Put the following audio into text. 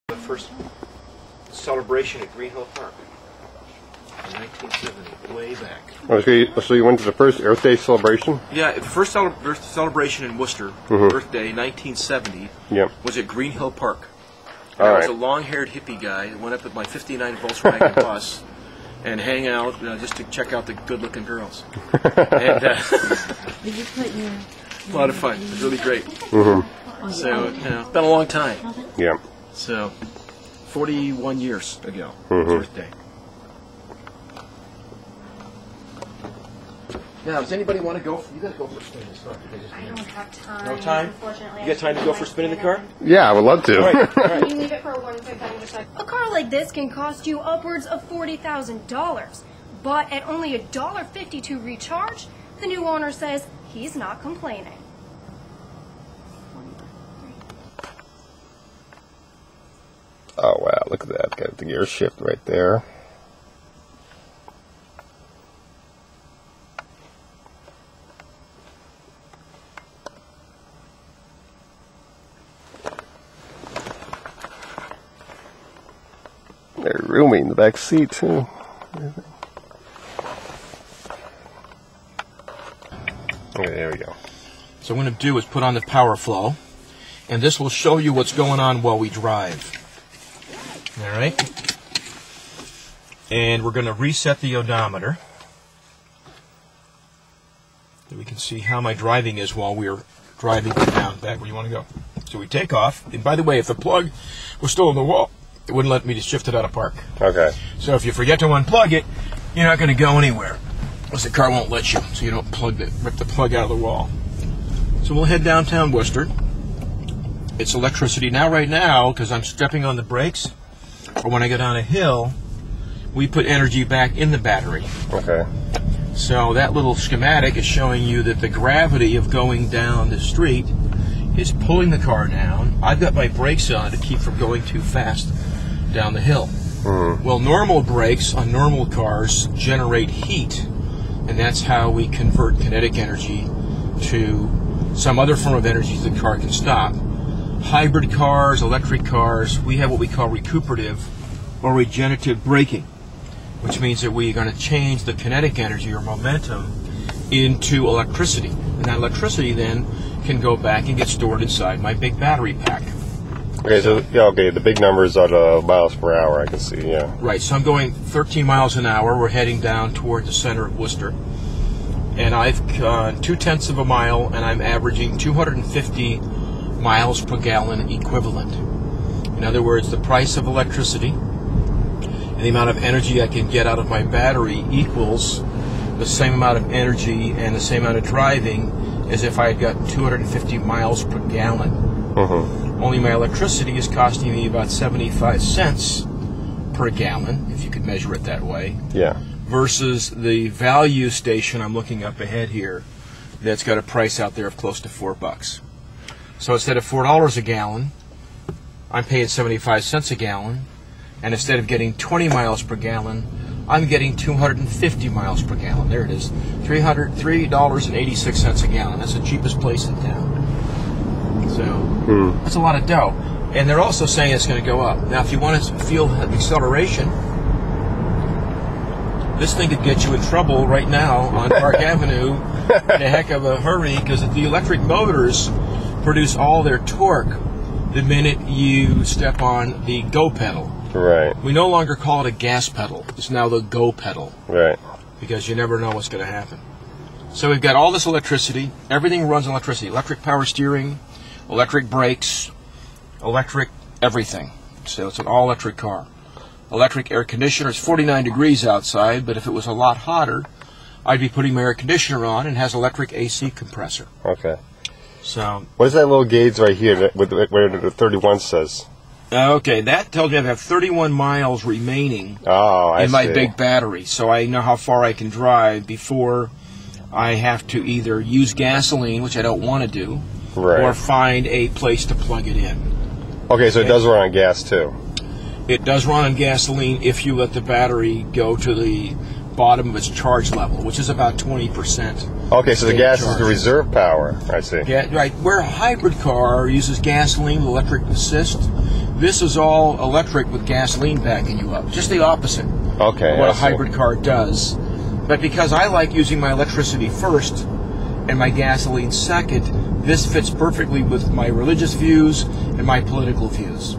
The first celebration at Green Hill Park in 1970, way back. Okay, so you went to the first Earth Day celebration? Yeah, the first celebration in Worcester, Earth Day, 1970, was at Green Hill Park. I was a long-haired hippie guy that went up with my 59 Volkswagen bus and hang out just to check out the good-looking girls. And Did you put your... a lot of fun. It was really great. So, it's been a long time. Yeah. So, 41 years ago, Earth Day. Now, does anybody want to go? You got to go for a spin in this car. I don't have time. No time? Unfortunately, You got time to go for a spin in the car? Yeah, I would love to. All right. Can you leave it for one quick second? Just like... A car like this can cost you upwards of $40,000, but at only $1.52 recharge, the new owner says he's not complaining. Oh, wow, look at that. Got the gear shift right there. Very roomy in the back seat, too. Okay, there we go. So what I'm going to do is put on the power flow, and this will show you what's going on while we drive. All right? And we're going to reset the odometer so we can see how my driving is while we're driving down back where you want to go. So we take off, and by the way, if the plug was still in the wall, it wouldn't let me just shift it out of park. Okay. So if you forget to unplug it, you're not going to go anywhere, because the car won't let you, so you don't rip the plug out of the wall. So we'll head downtown Worcester. It's electricity now, right now, because I'm stepping on the brakes, or when I go down a hill, we put energy back in the battery. Okay. So that little schematic is showing you that the gravity of going down the street is pulling the car down. I've got my brakes on to keep from going too fast down the hill. Well, normal brakes on normal cars generate heat, and that's how we convert kinetic energy to some other form of energy so the car can stop. Hybrid cars, electric cars, we have what we call recuperative or regenerative braking, which means that we're going to change the kinetic energy or momentum into electricity. And that electricity then can go back and get stored inside my big battery pack. Okay, so the big numbers are the miles per hour, I can see, yeah. Right, so I'm going 13 miles an hour. We're heading down toward the center of Worcester. And I've gone 0.2 of a mile, and I'm averaging 250 miles per gallon equivalent. In other words, the price of electricity and the amount of energy I can get out of my battery equals the same amount of energy and the same amount of driving as if I had got 250 miles per gallon. Only my electricity is costing me about 75 cents per gallon, if you could measure it that way. Yeah. Versus the value station I'm looking up ahead here that's got a price out there of close to $4. So instead of $4 a gallon, I'm paying 75 cents a gallon, and instead of getting 20 miles per gallon, I'm getting 250 miles per gallon. There it is, $3.86 a gallon. That's the cheapest place in town. So that's a lot of dough. And they're also saying it's going to go up. Now, if you want to feel acceleration, this thing could get you in trouble right now on Park Avenue in a heck of a hurry, because the electric motors produce all their torque the minute you step on the go pedal. Right. We no longer call it a gas pedal. It's now the go pedal. Right. Because you never know what's going to happen. So we've got all this electricity. Everything runs on electricity. Electric power steering, electric brakes, electric everything. So it's an all-electric car. Electric air conditioner. It's 49 degrees outside, but if it was a lot hotter, I'd be putting my air conditioner on, and it has electric AC compressor. Okay. So what is that little gauge right here where the 31 says? Okay, that tells me I have 31 miles remaining in my big battery, so I know how far I can drive before I have to either use gasoline, which I don't want to do, or find a place to plug it in. Okay, so it does run on gas too. It does run on gasoline if you let the battery go to the bottom of its charge level, which is about 20%. Okay, so the gas is charge. the reserve power. I see. Yeah, right. Where a hybrid car uses gasoline with electric assist, this is all electric with gasoline backing you up. Just the opposite Okay. of what I a see. hybrid car does. But because I like using my electricity first and my gasoline second, this fits perfectly with my religious views and my political views.